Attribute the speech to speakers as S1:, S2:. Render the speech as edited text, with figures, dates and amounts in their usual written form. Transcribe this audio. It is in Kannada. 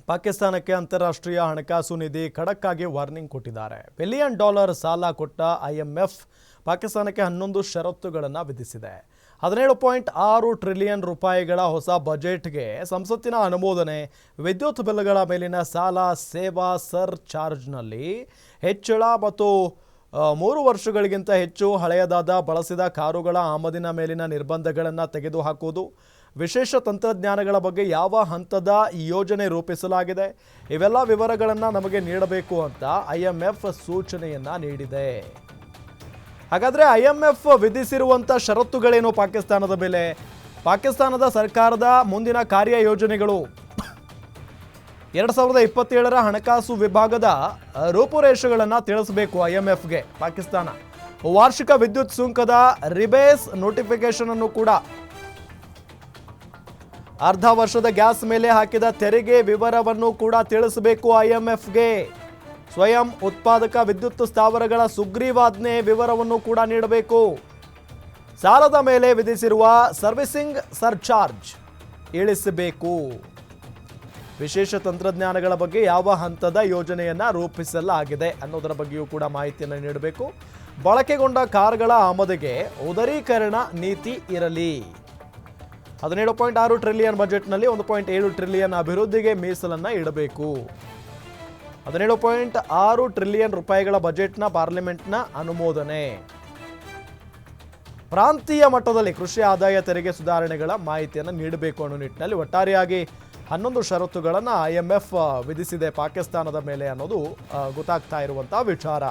S1: ಪಾಕಿಸ್ತಾನಕ್ಕೆ ಅಂತಾರಾಷ್ಟ್ರೀಯ ಹಣಕಾಸು ನಿಧಿ ಖಡಕ್ ಆಗಿ ವಾರ್ನಿಂಗ್ ಕೊಟ್ಟಿದ್ದಾರೆ. $1 ಬಿಲಿಯನ್ ಸಾಲ ಕೊಟ್ಟ IMF ಪಾಕಿಸ್ತಾನಕ್ಕೆ 11 ಷರತ್ತುಗಳನ್ನು ವಿಧಿಸಿದೆ. 17.6 ಟ್ರಿಲಿಯನ್ ರೂಪಾಯಿಗಳ ಹೊಸ ಬಜೆಟ್ಗೆ ಸಂಸತ್ತಿನ ಅನುಮೋದನೆ, ವಿದ್ಯುತ್ ಬಿಲ್ಗಳ ಮೇಲಿನ ಸಾಲ, ಸೇವಾ ಸರ್ ಚಾರ್ಜ್ನಲ್ಲಿ ಹೆಚ್ಚಳ ಮತ್ತು 3 ವರ್ಷಗಳಿಗಿಂತ ಹೆಚ್ಚು ಹಳೆಯದಾದ ಬಳಸಿದ ಕಾರುಗಳ ಆಮದಿನ ಮೇಲಿನ ನಿರ್ಬಂಧಗಳನ್ನು ತೆಗೆದುಹಾಕುವುದು, ವಿಶೇಷ ತಂತ್ರಜ್ಞಾನಗಳ ಬಗ್ಗೆ ಯಾವ ಹಂತದ ಯೋಜನೆ ರೂಪಿಸಲಾಗಿದೆ, ಇವೆಲ್ಲ ವಿವರಗಳನ್ನು ನಮಗೆ ನೀಡಬೇಕು ಅಂತ IMF ಸೂಚನೆಯನ್ನು ನೀಡಿದೆ. ಹಾಗಾದರೆ IMF ವಿಧಿಸಿರುವಂಥ ಷರತ್ತುಗಳೇನು ಪಾಕಿಸ್ತಾನದ ಮೇಲೆ? ಪಾಕಿಸ್ತಾನದ ಸರ್ಕಾರದ ಮುಂದಿನ ಕಾರ್ಯಯೋಜನೆಗಳು, 2027ರ ಹಣಕಾಸು ವಿಭಾಗದ ರೂಪುರೇಷೆಗಳನ್ನು ತಿಳಿಸಬೇಕು IMFಗೆ ಪಾಕಿಸ್ತಾನ. ವಾರ್ಷಿಕ ವಿದ್ಯುತ್ ಸುಂಕದ ರಿಬೇಸ್ ನೋಟಿಫಿಕೇಶನ್ ಅನ್ನು ಕೂಡ, ಅರ್ಧ ವರ್ಷದ ಗ್ಯಾಸ್ ಮೇಲೆ ಹಾಕಿದ ತೆರಿಗೆ ವಿವರವನ್ನು ಕೂಡ ತಿಳಿಸಬೇಕು IMFಗೆ. ಸ್ವಯಂ ಉತ್ಪಾದಕ ವಿದ್ಯುತ್ ಸ್ಥಾವರಗಳ ಸುಗ್ರೀವಾಜ್ಞೆ ವಿವರವನ್ನು ಕೂಡ ನೀಡಬೇಕು. ಸಾಲದ ಮೇಲೆ ವಿಧಿಸಿರುವ ಸರ್ವಿಸಿಂಗ್ ಸರ್ಚಾರ್ಜ್ ಇಳಿಸಬೇಕು. ವಿಶೇಷ ತಂತ್ರಜ್ಞಾನಗಳ ಬಗ್ಗೆ ಯಾವ ಹಂತದ ಯೋಜನೆಯನ್ನು ರೂಪಿಸಲಾಗಿದೆ ಅನ್ನೋದರ ಬಗ್ಗೆಯೂ ಕೂಡ ಮಾಹಿತಿಯನ್ನು ನೀಡಬೇಕು. ಬಳಕೆಗೊಂಡ ಕಾರ್ಗಳ ಆಮದಿಗೆ ಉದಾರೀಕರಣ ನೀತಿ ಇರಲಿ. 17.6 ಟ್ರಿಲಿಯನ್ ಬಜೆಟ್ನಲ್ಲಿ 1.7 ಟ್ರಿಲಿಯನ್ ಅಭಿವೃದ್ಧಿಗೆ ಮೀಸಲನ್ನು ಇಡಬೇಕು. 17.6 ಟ್ರಿಲಿಯನ್ ರೂಪಾಯಿಗಳ ಬಜೆಟ್ನ ಪಾರ್ಲಿಮೆಂಟ್ನ ಅನುಮೋದನೆ. ಪ್ರಾಂತೀಯ ಮಟ್ಟದಲ್ಲಿ ಕೃಷಿ ಆದಾಯ ತೆರಿಗೆ ಸುಧಾರಣೆಗಳ ಮಾಹಿತಿಯನ್ನು ನೀಡಬೇಕು ಅನ್ನೋ ನಿಟ್ಟಿನಲ್ಲಿ ಒಟ್ಟಾರೆಯಾಗಿ 11 ಷರತ್ತುಗಳನ್ನು IMF ವಿಧಿಸಿದೆ ಪಾಕಿಸ್ತಾನದ ಮೇಲೆ ಅನ್ನೋದು ಗೊತ್ತಾಗ್ತಾ ಇರುವಂಥ ವಿಚಾರ.